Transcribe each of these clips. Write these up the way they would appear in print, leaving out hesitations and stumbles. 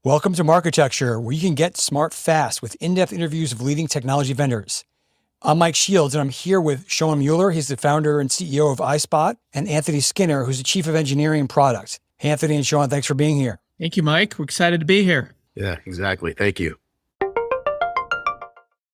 Welcome to Marketecture, where you can get smart fast with in-depth interviews of leading technology vendors. I'm Mike Shields, and I'm here with Sean Muller. He's the founder and CEO of iSpot, and Anthony Skinner, who's the chief of engineering and product. Hey, Anthony and Sean, thanks for being here. Thank you, Mike. We're excited to be here. Yeah, exactly. Thank you.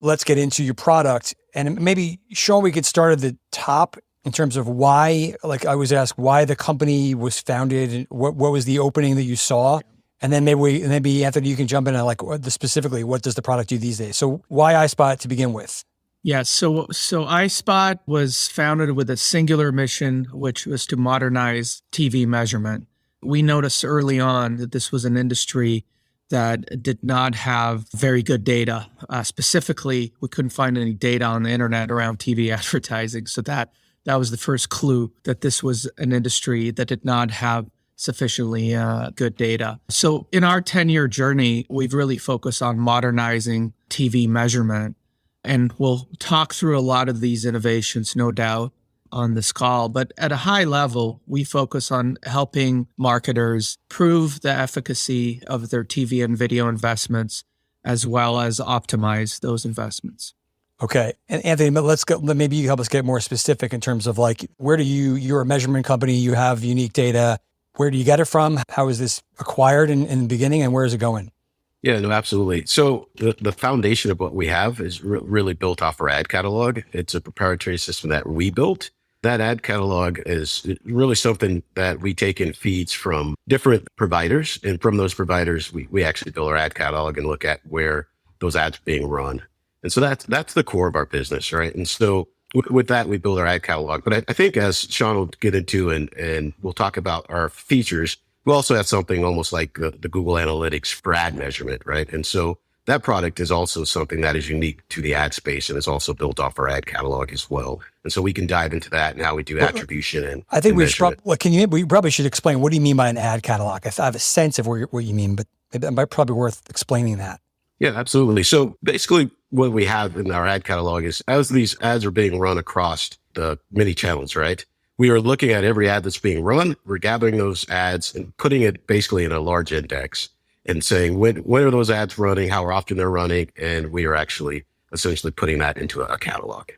Let's get into your product. And maybe, Sean, we could start at the top in terms of why, like I was asked, why the company was founded, and what was the opening that you saw? And then maybe Anthony, you can jump in on specifically, what does the product do these days? So why iSpot to begin with? Yeah, so iSpot was founded with a singular mission, which was to modernize TV measurement. We noticed early on that this was an industry that did not have very good data. Specifically, we couldn't find any data on the internet around TV advertising. So that was the first clue that this was an industry that did not have sufficiently good data. So in our 10-year journey, we've really focused on modernizing TV measurement. And we'll talk through a lot of these innovations, no doubt, on this call. But at a high level, we focus on helping marketers prove the efficacy of their TV and video investments, as well as optimize those investments. Okay. And Anthony, let's go. Maybe you help us get more specific in terms of where do you're a measurement company, you have unique data. Where do you get it from? How is this acquired in the beginning, and where is it going? Yeah, no, absolutely. So the foundation of what we have is really built off our ad catalog. It's a proprietary system that we built. That ad catalog is really something that we take in feeds from different providers. And from those providers, we actually build our ad catalog and look at where those ads are being run. And so that's the core of our business, right? And so with that, we build our ad catalog. But I think as Sean will get into and we'll talk about our features, we also have something almost like the Google Analytics for ad measurement, right? And so that product is also something that is unique to the ad space and is also built off our ad catalog as well. And so we can dive into that and how we do attribution and I think we probably should explain, what do you mean by an ad catalog? I have a sense of what you mean, but it might probably worth explaining that. Yeah, absolutely. So basically what we have in our ad catalog is as these ads are being run across the many channels, right? We are looking at every ad that's being run. We're gathering those ads and putting it basically in a large index and saying, when are those ads running, how often they're running, and we are actually essentially putting that into a catalog.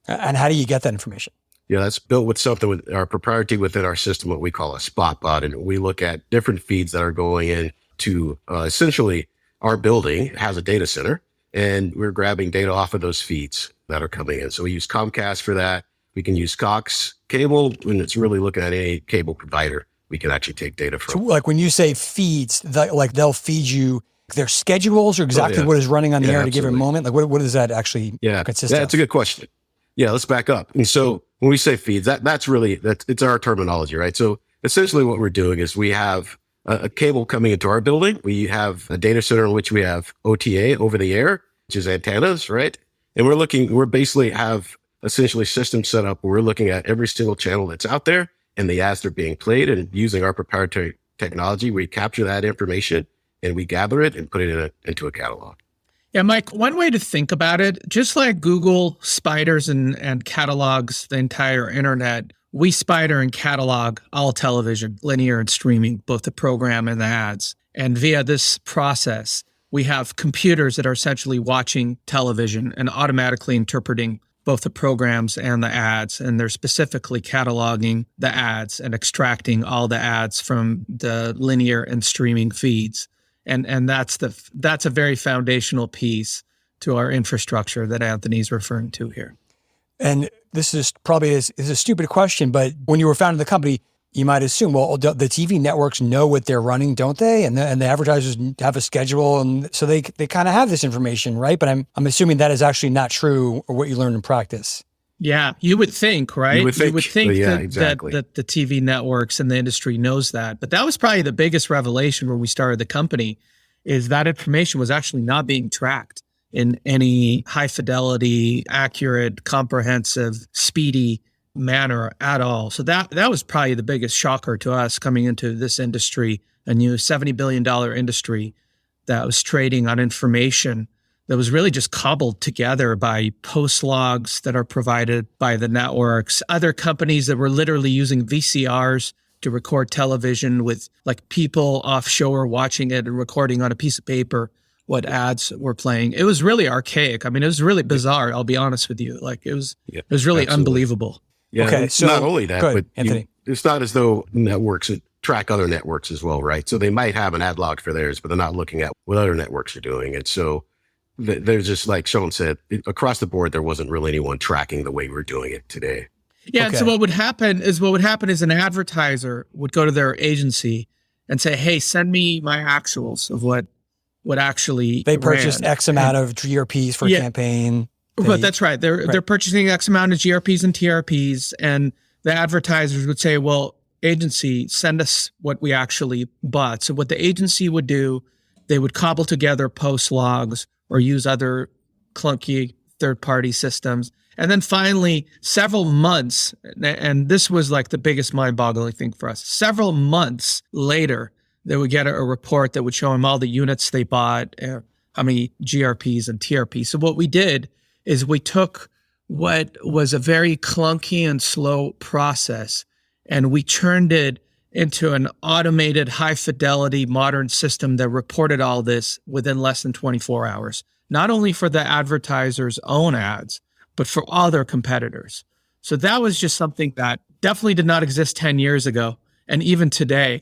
And how do you get that information? Yeah, that's built with something with our proprietary within our system, what we call a spot bot. And we look at different feeds that are going in to essentially our building has a data center, and we're grabbing data off of those feeds that are coming in. So we use Comcast for that. We can use Cox cable when it's really looking at any cable provider. We can actually take data from. So when you say feeds, they'll feed you their schedules or exactly what is running on the air at a given moment? What does that actually consist of? That's a good question. Yeah, let's back up. And so when we say feeds, it's our terminology, right? So essentially what we're doing is we have a cable coming into our building. We have a data center in which we have OTA, over the air, which is antennas, right? And we're basically have essentially system set up where we're looking at every single channel that's out there and the ads that are being played, and using our proprietary technology, we capture that information and we gather it and put it into a catalog. Yeah, Mike, one way to think about it, just like Google spiders and catalogs the entire internet, we spider and catalog all television, linear and streaming, both the program and the ads. And via this process, we have computers that are essentially watching television and automatically interpreting both the programs and the ads. And they're specifically cataloging the ads and extracting all the ads from the linear and streaming feeds. And that's a very foundational piece to our infrastructure that Anthony's referring to here. And this is probably is a stupid question, but when you were founding the company, you might assume, well, the TV networks know what they're running, don't they? And the advertisers have a schedule, and so they kind of have this information, right? But I'm assuming that is actually not true, or what you learned in practice. Yeah, you would think, right? You would think exactly. that the TV networks and the industry knows that. But that was probably the biggest revelation when we started the company, is that information was actually not being tracked in any high fidelity, accurate, comprehensive, speedy manner at all. So that was probably the biggest shocker to us coming into this industry, a new $70 billion industry that was trading on information that was really just cobbled together by post logs that are provided by the networks, other companies that were literally using VCRs to record television with like people offshore watching it and recording on a piece of paper what ads were playing. It was really archaic. I mean, it was really bizarre. I'll be honest with you. Like it was really unbelievable. Yeah. Okay, And so not only that, good, but Anthony. it's not as though networks track other networks as well, right? So they might have an ad log for theirs, but they're not looking at what other networks are doing. And so there's just, like Sean said, across the board, there wasn't really anyone tracking the way we're doing it today. Yeah. And so what would happen is an advertiser would go to their agency and say, hey, send me my actuals of what actually They purchased ran. X amount of GRPs for a campaign. But that's right. They're purchasing X amount of GRPs and TRPs, and the advertisers would say, well, agency, send us what we actually bought. So what the agency would do, they would cobble together post logs or use other clunky third-party systems. And then finally, several months, and this was like the biggest mind-boggling thing for us, several months later, they would get a report that would show them all the units they bought, how many GRPs and TRPs. So what we did is we took what was a very clunky and slow process and we turned it into an automated, high-fidelity, modern system that reported all this within less than 24 hours, not only for the advertiser's own ads, but for all their competitors. So that was just something that definitely did not exist 10 years ago. And even today,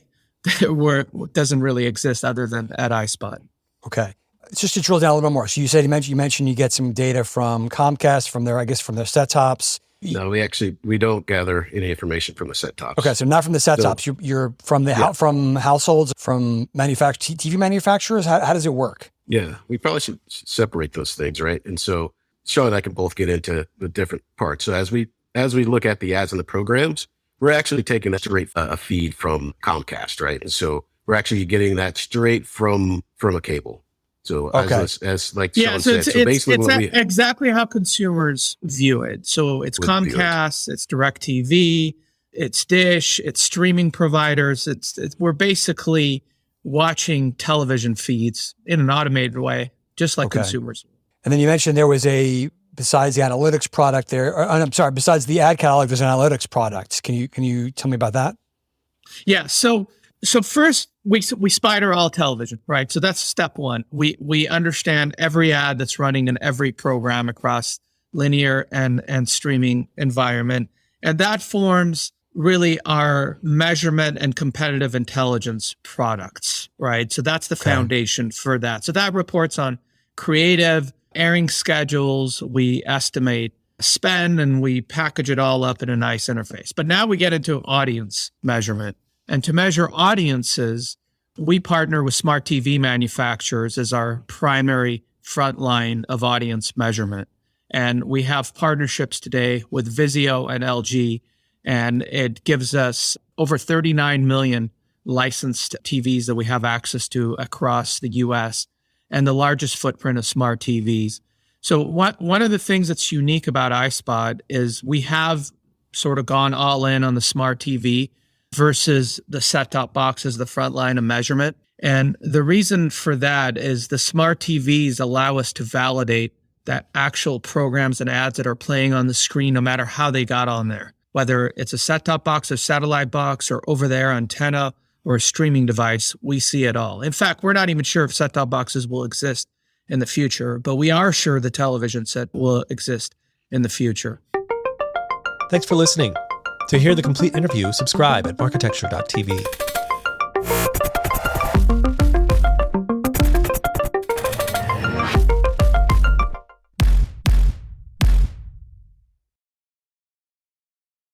doesn't really exist other than at iSpot. Okay. Just to drill down a little bit more. So you mentioned you get some data from Comcast, from their set tops. No, we don't gather any information from the set tops. Okay, so not from the set tops. You're from from households, from TV manufacturers. How does it work? Yeah, we probably should separate those things, right? And so Sean and I can both get into the different parts. So as we look at the ads and the programs, we're actually taking that straight a feed from Comcast, right? And so we're actually getting that straight from a cable. So as like Sean said, so basically it's exactly how consumers view it. So it's Comcast, it's DirecTV, it's Dish, it's streaming providers. We're basically watching television feeds in an automated way, just like consumers. And then you mentioned there was besides the analytics product there, besides the ad catalog, there's an analytics product. Can you tell me about that? Yeah. So first we spider all television, right? So that's step one. We understand every ad that's running in every program across linear and streaming environment. And that forms really our measurement and competitive intelligence products, right? So that's the foundation for that. So that reports on creative, airing schedules, we estimate spend, and we package it all up in a nice interface. But now we get into audience measurement. And to measure audiences, we partner with smart TV manufacturers as our primary front line of audience measurement. And we have partnerships today with Vizio and LG, and it gives us over 39 million licensed TVs that we have access to across the US and the largest footprint of smart TVs. So one of the things that's unique about iSpot is we have sort of gone all in on the smart TV versus the set-top box as the front line of measurement. And the reason for that is the smart TVs allow us to validate that actual programs and ads that are playing on the screen, no matter how they got on there, whether it's a set-top box, a satellite box, or over-the-air antenna, or a streaming device, we see it all. In fact, we're not even sure if set-top boxes will exist in the future, but we are sure the television set will exist in the future. Thanks for listening. To hear the complete interview, subscribe at marketecture.tv.